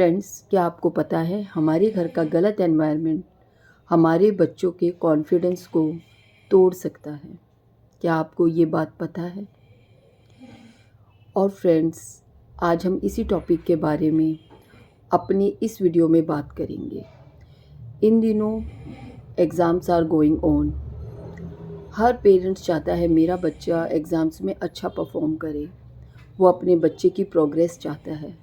Friends, क्या आपको पता है हमारे घर का गलत एनवायरनमेंट हमारे बच्चों के कॉन्फिडेंस को तोड़ सकता है। क्या आपको ये बात पता है? और फ्रेंड्स, आज हम इसी टॉपिक के बारे में अपनी इस वीडियो में बात करेंगे। इन दिनों एग्ज़ाम्स आर गोइंग ऑन। हर पेरेंट्स चाहता है मेरा बच्चा एग्ज़ाम्स में अच्छा परफॉर्म करे। वो अपने बच्चे की प्रोग्रेस चाहता है,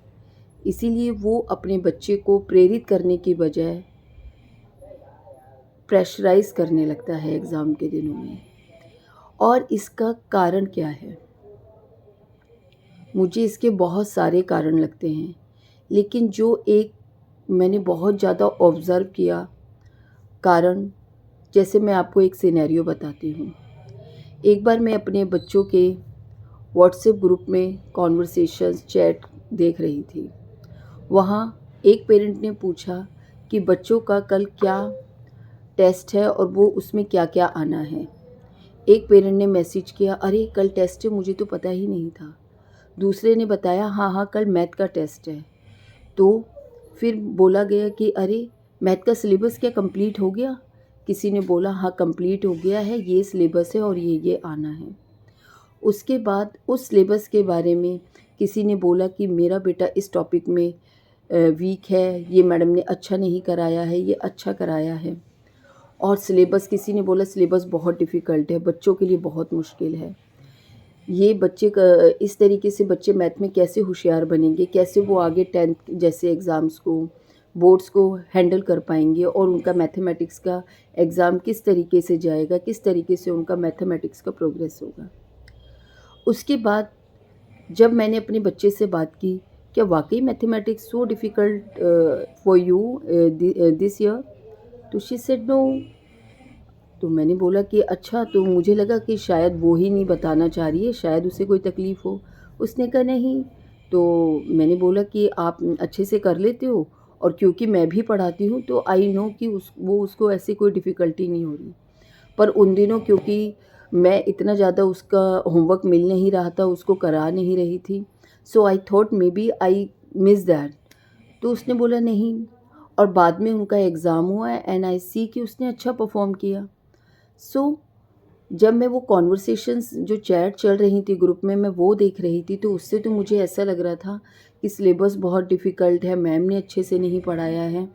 इसीलिए वो अपने बच्चे को प्रेरित करने की बजाय प्रेशराइज़ करने लगता है एग्ज़ाम के दिनों में। और इसका कारण क्या है? मुझे इसके बहुत सारे कारण लगते हैं, लेकिन जो एक मैंने बहुत ज़्यादा ऑब्ज़र्व किया कारण, जैसे मैं आपको एक सिनेरियो बताती हूँ। एक बार मैं अपने बच्चों के व्हाट्सएप ग्रुप में कॉन्वर्सेशंस चैट देख रही थी। वहाँ एक पेरेंट ने पूछा कि बच्चों का कल क्या टेस्ट है और वो उसमें क्या क्या आना है। एक पेरेंट ने मैसेज किया, अरे कल टेस्ट है, मुझे तो पता ही नहीं था। दूसरे ने बताया, हाँ हाँ कल मैथ का टेस्ट है। तो फिर बोला गया कि अरे मैथ का सिलेबस क्या कंप्लीट हो गया? किसी ने बोला हाँ कंप्लीट हो गया है, ये सिलेबस है और ये आना है। उसके बाद उस सिलेबस के बारे में किसी ने बोला कि मेरा बेटा इस टॉपिक में वीक है, ये मैडम ने अच्छा नहीं कराया है, ये अच्छा कराया है। और सिलेबस, किसी ने बोला सिलेबस बहुत डिफ़िकल्ट है, बच्चों के लिए बहुत मुश्किल है। ये बच्चे का इस तरीके से बच्चे मैथ में कैसे होशियार बनेंगे, कैसे वो आगे 10th जैसे एग्ज़ाम्स को, बोर्ड्स को हैंडल कर पाएंगे और उनका मैथमेटिक्स का एग्ज़ाम किस तरीके से जाएगा, किस तरीके से उनका मैथमेटिक्स का प्रोग्रेस होगा। उसके बाद जब मैंने अपने बच्चे से बात की, क्या वाकई mathematics so difficult for you this year? तो शी सेड नो। तो मैंने बोला कि अच्छा, तो मुझे लगा कि शायद वो ही नहीं बताना चाह रही है, शायद उसे कोई तकलीफ़ हो। उसने कहा नहीं। तो मैंने बोला कि आप अच्छे से कर लेते हो, और क्योंकि मैं भी पढ़ाती हूँ तो आई नो कि उसको ऐसी कोई डिफ़िकल्टी नहीं हो रही। पर उन दिनों क्योंकि मैं इतना ज़्यादा उसका होमवर्क मिल नहीं रहा था, उसको करा नहीं रही थी, so I thought maybe I miss that. तो उसने बोला नहीं। और बाद में उनका एग्ज़ाम हुआ एंड आई सी कि उसने अच्छा परफॉर्म किया। सो जब मैं वो कॉन्वर्सेशंस जो चैट चल रही थी ग्रुप में, मैं वो देख रही थी, तो उससे तो मुझे ऐसा लग रहा था कि सिलेबस बहुत डिफ़िकल्ट है, मैम ने अच्छे से नहीं पढ़ाया है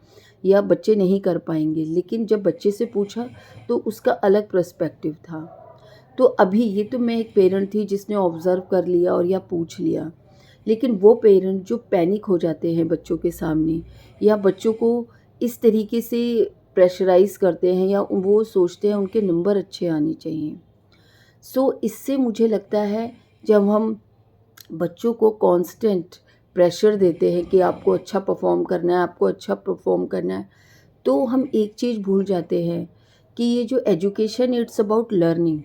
या बच्चे नहीं कर पाएंगे। लेकिन जब बच्चे से पूछा तो उसका अलग पर्सपेक्टिव था। तो अभी ये तो मैं एक पेरेंट थी जिसने ऑब्ज़र्व कर लिया और या पूछ लिया, लेकिन वो पेरेंट जो पैनिक हो जाते हैं बच्चों के सामने, या बच्चों को इस तरीके से प्रेशराइज़ करते हैं, या वो सोचते हैं उनके नंबर अच्छे आने चाहिए। सो इससे मुझे लगता है, जब हम बच्चों को कांस्टेंट प्रेशर देते हैं कि आपको अच्छा परफॉर्म करना है, आपको अच्छा परफॉर्म करना है, तो हम एक चीज़ भूल जाते हैं कि ये जो एजुकेशन, इट्स अबाउट लर्निंग।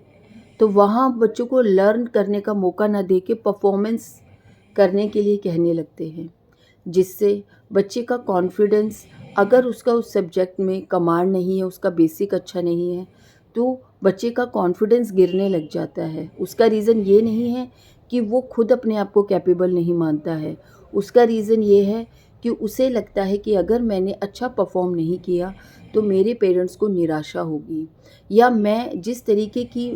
तो वहाँ बच्चों को लर्न करने का मौका ना दे के परफॉर्मेंस करने के लिए कहने लगते हैं, जिससे बच्चे का कॉन्फिडेंस, अगर उसका उस सब्जेक्ट में कमांड नहीं है, उसका बेसिक अच्छा नहीं है, तो बच्चे का कॉन्फिडेंस गिरने लग जाता है। उसका रीज़न ये नहीं है कि वो खुद अपने आप को कैपेबल नहीं मानता है, उसका रीज़न ये है कि उसे लगता है कि अगर मैंने अच्छा परफॉर्म नहीं किया तो मेरे पेरेंट्स को निराशा होगी, या मैं जिस तरीके की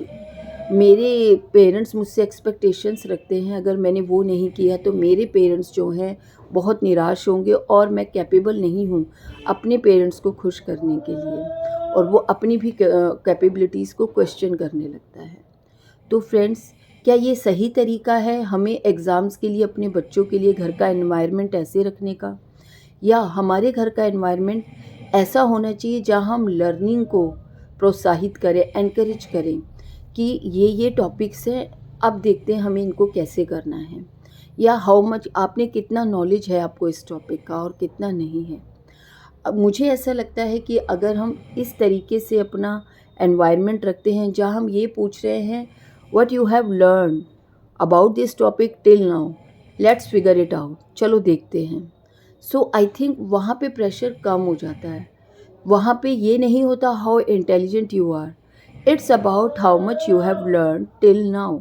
मेरे पेरेंट्स मुझसे एक्सपेक्टेशंस रखते हैं, अगर मैंने वो नहीं किया तो मेरे पेरेंट्स जो हैं बहुत निराश होंगे और मैं कैपेबल नहीं हूँ अपने पेरेंट्स को खुश करने के लिए, और वो अपनी भी कैपेबिलिटीज़ को क्वेश्चन करने लगता है। तो फ्रेंड्स, क्या ये सही तरीका है हमें एग्ज़ाम्स के लिए अपने बच्चों के लिए घर का एनवायरनमेंट ऐसे रखने का? या हमारे घर का एनवायरनमेंट ऐसा होना चाहिए जहाँ हम लर्निंग को प्रोत्साहित करें, एनकरेज करें कि ये टॉपिक्स हैं, अब देखते हैं हमें इनको कैसे करना है, या हाउ मच आपने कितना नॉलेज है आपको इस टॉपिक का और कितना नहीं है। अब मुझे ऐसा लगता है कि अगर हम इस तरीके से अपना एनवायरनमेंट रखते हैं जहाँ हम ये पूछ रहे हैं, what you have learn about this topic till now, let's figure it out, चलो देखते हैं। सो आई थिंक वहाँ पे प्रेशर कम हो जाता है। वहाँ पे ये नहीं होता how intelligent you are, it's about how much you have learn till now.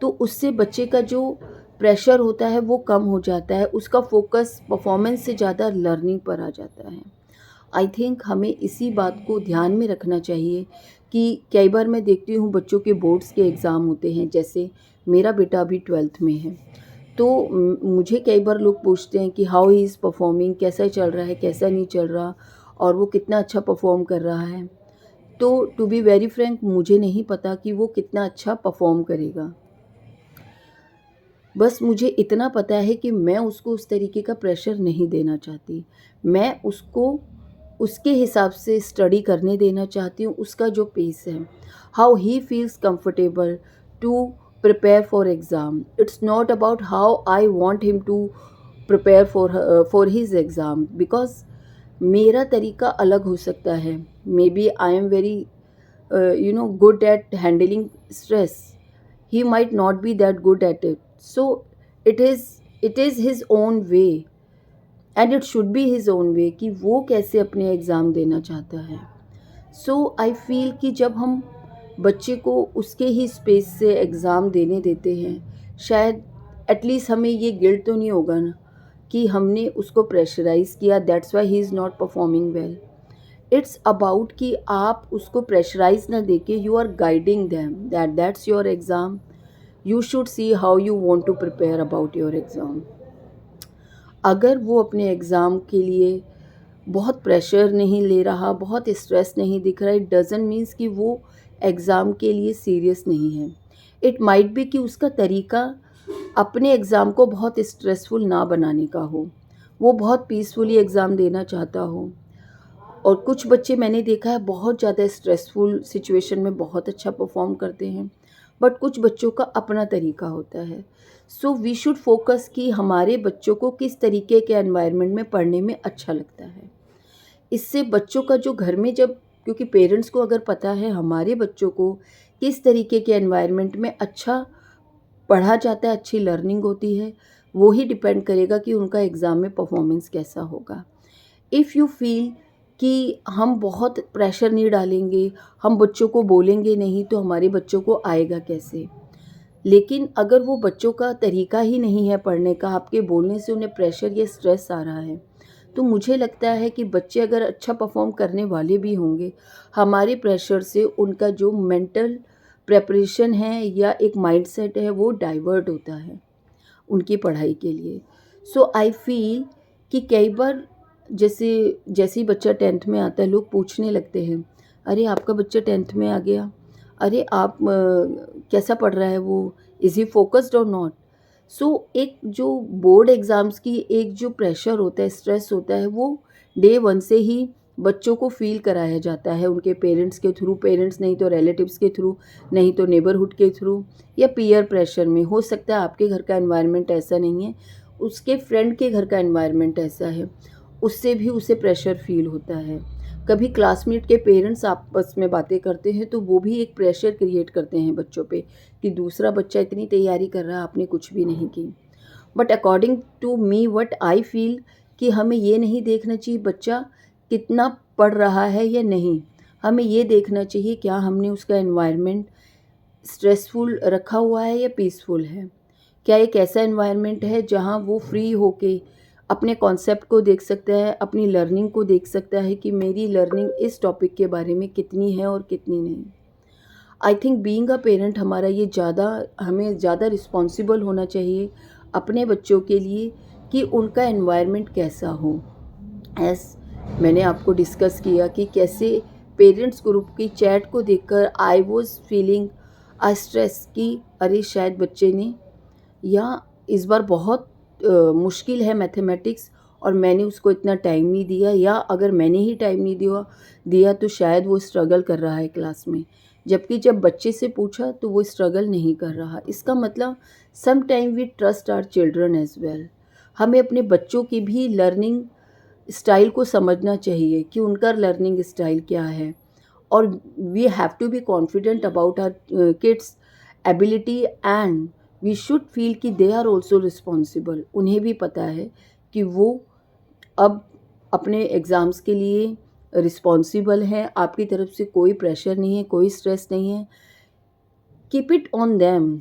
तो उससे बच्चे का जो प्रेशर होता है वो कम हो जाता है, उसका फोकस परफॉर्मेंस से ज़्यादा लर्निंग पर आ जाता है। आई थिंक हमें इसी बात को ध्यान में रखना चाहिए कि कई बार मैं देखती हूँ बच्चों के बोर्ड्स के एग्ज़ाम होते हैं, जैसे मेरा बेटा अभी 12th में है, तो मुझे कई बार लोग पूछते हैं कि हाउ ही इज़ परफॉर्मिंग, कैसा चल रहा है, कैसा नहीं चल रहा, और वो कितना अच्छा परफॉर्म कर रहा है। तो टू बी वेरी फ्रैंक, मुझे नहीं पता कि वो कितना अच्छा परफॉर्म करेगा। बस मुझे इतना पता है कि मैं उसको उस तरीके का प्रेशर नहीं देना चाहती। मैं उसको उसके हिसाब से स्टडी करने देना चाहती हूँ, उसका जो पेस है, how he feels comfortable to prepare for exam. It's not about how I want him to prepare for his exam, because मेरा तरीका अलग हो सकता है। Maybe I am very good at handling stress. He might not be that good at it. So it is his own way, and it should be his own way कि वो कैसे अपने एग्ज़ाम देना चाहता है। सो आई feel कि जब हम बच्चे को उसके ही स्पेस से एग्ज़ाम देने देते हैं, शायद एटलीस्ट हमें ये गिल्ट तो नहीं होगा ना कि हमने उसको प्रेशराइज़ किया, that's why he is not performing well. It's about कि आप उसको प्रेशराइज ना देके you are guiding them that's your exam, you should see how you want to prepare about your exam. अगर वो अपने एग्ज़ाम के लिए बहुत प्रेशर नहीं ले रहा, बहुत स्ट्रेस नहीं दिख रहा, इट डज़ंट मीन्स कि वो एग्ज़ाम के लिए सीरियस नहीं है। इट माइट बी कि उसका तरीका अपने एग्ज़ाम को बहुत स्ट्रेसफुल ना बनाने का हो, वो बहुत पीसफुली एग्ज़ाम देना चाहता हो। और कुछ बच्चे मैंने देखा है बहुत ज़्यादा स्ट्रेसफुल सिचुएशन में बहुत अच्छा परफॉर्म करते हैं, बट कुछ बच्चों का अपना तरीका होता है। सो वी शुड फोकस कि हमारे बच्चों को किस तरीके के एनवायरनमेंट में पढ़ने में अच्छा लगता है। इससे बच्चों का जो घर में जब, क्योंकि पेरेंट्स को अगर पता है हमारे बच्चों को किस तरीके के एनवायरनमेंट में अच्छा पढ़ा जाता है, अच्छी लर्निंग होती है, वो ही डिपेंड करेगा कि उनका एग्ज़ाम में परफॉर्मेंस कैसा होगा। इफ़ यू फील कि हम बहुत प्रेशर नहीं डालेंगे, हम बच्चों को बोलेंगे नहीं, तो हमारे बच्चों को आएगा कैसे? लेकिन अगर वो बच्चों का तरीका ही नहीं है पढ़ने का, आपके बोलने से उन्हें प्रेशर या स्ट्रेस आ रहा है, तो मुझे लगता है कि बच्चे अगर अच्छा परफॉर्म करने वाले भी होंगे, हमारे प्रेशर से उनका जो मेंटल प्रेपरेशन है या एक माइंडसेट है वो डाइवर्ट होता है उनकी पढ़ाई के लिए। सो आई फील कि कई बार जैसे जैसे ही बच्चा 10th में आता है, लोग पूछने लगते हैं, अरे आपका बच्चा 10th में आ गया, अरे आप कैसा पढ़ रहा है वो, इज़ ही फोकस्ड और नॉट। सो एक जो बोर्ड एग्ज़ाम्स की एक जो प्रेशर होता है, स्ट्रेस होता है, वो डे 1 से ही बच्चों को फ़ील कराया जाता है उनके पेरेंट्स के थ्रू, पेरेंट्स नहीं तो रिलेटिव्स के थ्रू, नहीं तो नेबरहुड के थ्रू, या पीयर प्रेशर में। हो सकता है आपके घर का एनवायरनमेंट ऐसा नहीं है, उसके फ्रेंड के घर का एनवायरनमेंट ऐसा है, उससे भी उसे प्रेशर फ़ील होता है। कभी क्लासमेट के पेरेंट्स आपस में बातें करते हैं तो वो भी एक प्रेशर क्रिएट करते हैं बच्चों पे कि दूसरा बच्चा इतनी तैयारी कर रहा है, आपने कुछ भी नहीं की। But according to me what I feel कि हमें ये नहीं देखना चाहिए बच्चा कितना पढ़ रहा है या नहीं, हमें ये देखना चाहिए क्या हमने उसका एनवायरनमेंट स्ट्रेसफुल रखा हुआ है या पीसफुल है। क्या एक ऐसा एनवायरनमेंट है जहाँ वो फ्री होके अपने कॉन्सेप्ट को देख सकता है, अपनी लर्निंग को देख सकता है कि मेरी लर्निंग इस टॉपिक के बारे में कितनी है और कितनी नहीं। I think being a parent हमें ज़्यादा रिस्पॉन्सिबल होना चाहिए अपने बच्चों के लिए कि उनका एनवायरनमेंट कैसा हो। एस मैंने आपको डिस्कस किया कि कैसे पेरेंट्स ग्रुप की चैट को देखकर I was feeling a stress कि अरे शायद बच्चे ने, या इस बार बहुत मुश्किल है मैथमेटिक्स और मैंने उसको इतना टाइम नहीं दिया, या अगर मैंने ही टाइम नहीं दिया तो शायद वो स्ट्रगल कर रहा है क्लास में, जबकि जब बच्चे से पूछा तो वो स्ट्रगल नहीं कर रहा। इसका मतलब some time we trust our children as well. हमें अपने बच्चों की भी लर्निंग स्टाइल को समझना चाहिए कि उनका लर्निंग स्टाइल क्या है, और we have to be confident about our kids ability, and we should feel कि दे आर ऑल्सो रिस्पॉन्सिबल। उन्हें भी पता है कि वो अब अपने एग्ज़ाम्स के लिए रिस्पॉन्सिबल हैं, आपकी तरफ से कोई प्रेशर नहीं है, कोई स्ट्रेस नहीं है। कीप इट ऑन देम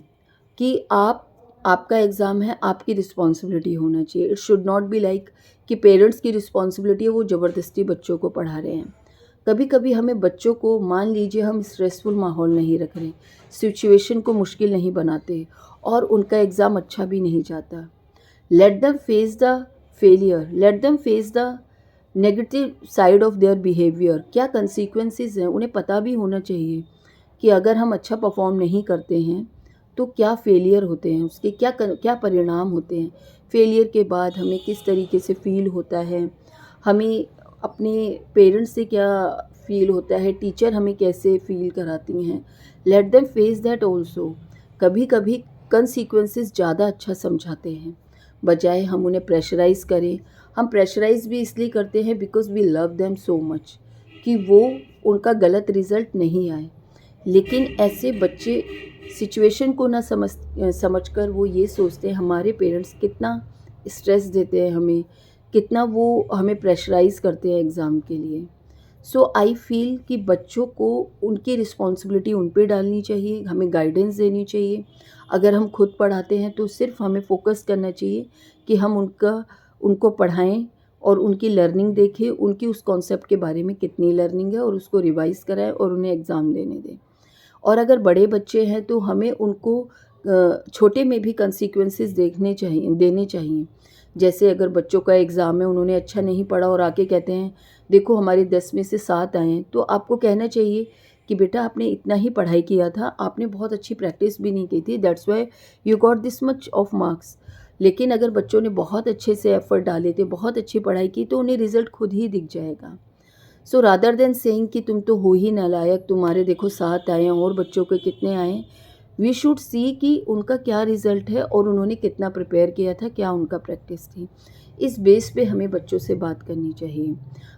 कि आप आपका एग्ज़ाम है, आपकी रिस्पॉन्सिबिलिटी होना चाहिए। It should not be like कि पेरेंट्स की रिस्पॉन्सिबिलिटी है, वो ज़बरदस्ती बच्चों को पढ़ा रहे हैं। कभी कभी हमें बच्चों को, मान लीजिए हम स्ट्रेसफुल माहौल नहीं रख रहे, सिचुएशन को मुश्किल नहीं बनाते और उनका एग्ज़ाम अच्छा भी नहीं जाता, let them face the failure, let them face the negative side of their behaviour. क्या कंसिक्वेंसेस हैं, उन्हें पता भी होना चाहिए कि अगर हम अच्छा परफॉर्म नहीं करते हैं तो क्या फेलियर होते हैं, उसके क्या परिणाम होते हैं, फेलियर के बाद हमें किस तरीके से फ़ील होता है, हमें अपने पेरेंट्स से क्या फ़ील होता है, टीचर हमें कैसे फ़ील कराती हैं। Let them face that also. कभी कभी कंसिक्वेंसेस ज़्यादा अच्छा समझाते हैं, बजाय हम उन्हें प्रेशराइज़ करें। हम प्रेशराइज़ भी इसलिए करते हैं because we love them so much, कि वो उनका गलत रिज़ल्ट नहीं आए। लेकिन ऐसे बच्चे सिचुएशन को ना समझकर वो ये सोचते हैं हमारे पेरेंट्स कितना स्ट्रेस देते हैं हमें, कितना वो हमें प्रेशराइज़ करते हैं एग्ज़ाम के लिए। सो आई फ़ील कि बच्चों को उनकी रिस्पॉन्सिबिलिटी उन पे डालनी चाहिए, हमें गाइडेंस देनी चाहिए। अगर हम खुद पढ़ाते हैं तो सिर्फ हमें फ़ोकस करना चाहिए कि हम उनको पढ़ाएँ और उनकी लर्निंग देखें, उनकी उस कॉन्सेप्ट के बारे में कितनी लर्निंग है और उसको रिवाइज़ कराएँ और उन्हें एग्ज़ाम देने दें। और अगर बड़े बच्चे हैं तो हमें उनको छोटे में भी कंसिक्वेंसेस देने चाहिए। जैसे अगर बच्चों का एग्ज़ाम है, उन्होंने अच्छा नहीं पढ़ा और आके कहते हैं देखो हमारे 10 में से 7 आए हैं, तो आपको कहना चाहिए कि बेटा आपने इतना ही पढ़ाई किया था, आपने बहुत अच्छी प्रैक्टिस भी नहीं की थी, that's why you got this much of marks. लेकिन अगर बच्चों ने बहुत अच्छे से एफ़र्ट डाले थे, बहुत अच्छी पढ़ाई की, तो उन्हें रिज़ल्ट खुद ही दिख जाएगा। सो रादर देन सेइंग कि तुम तो हो ही नालायक, तुम्हारे देखो 7 आए हैं और बच्चों के कितने आए हैं, वी शुड सी कि उनका क्या रिज़ल्ट है और उन्होंने कितना प्रिपेयर किया था, क्या उनका प्रैक्टिस थी। इस बेस पे हमें बच्चों से बात करनी चाहिए।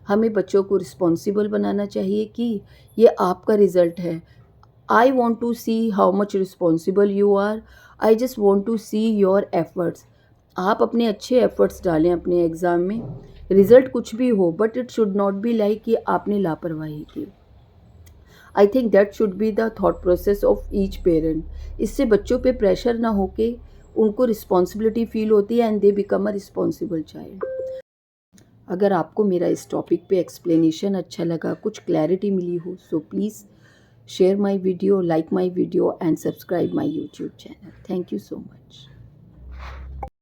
हमें बच्चों को रिस्पॉन्सिबल बनाना चाहिए कि ये आपका रिज़ल्ट है। I want to see how much responsible you are, I just want to see your efforts. आप अपने अच्छे एफर्ट्स डालें अपने एग्ज़ाम में, रिज़ल्ट कुछ भी हो, but it should not be like कि आपने लापरवाही की। I think that should be the thought process of each parent. इससे बच्चों पे प्रेशर ना होके उनको रिस्पॉन्सिबिलिटी फ़ील होती है and they become a responsible child. अगर आपको मेरा इस टॉपिक पे एक्सप्लेनेशन अच्छा लगा, कुछ क्लैरिटी मिली हो, so please share my video, like my video and subscribe my YouTube channel. Thank you so much.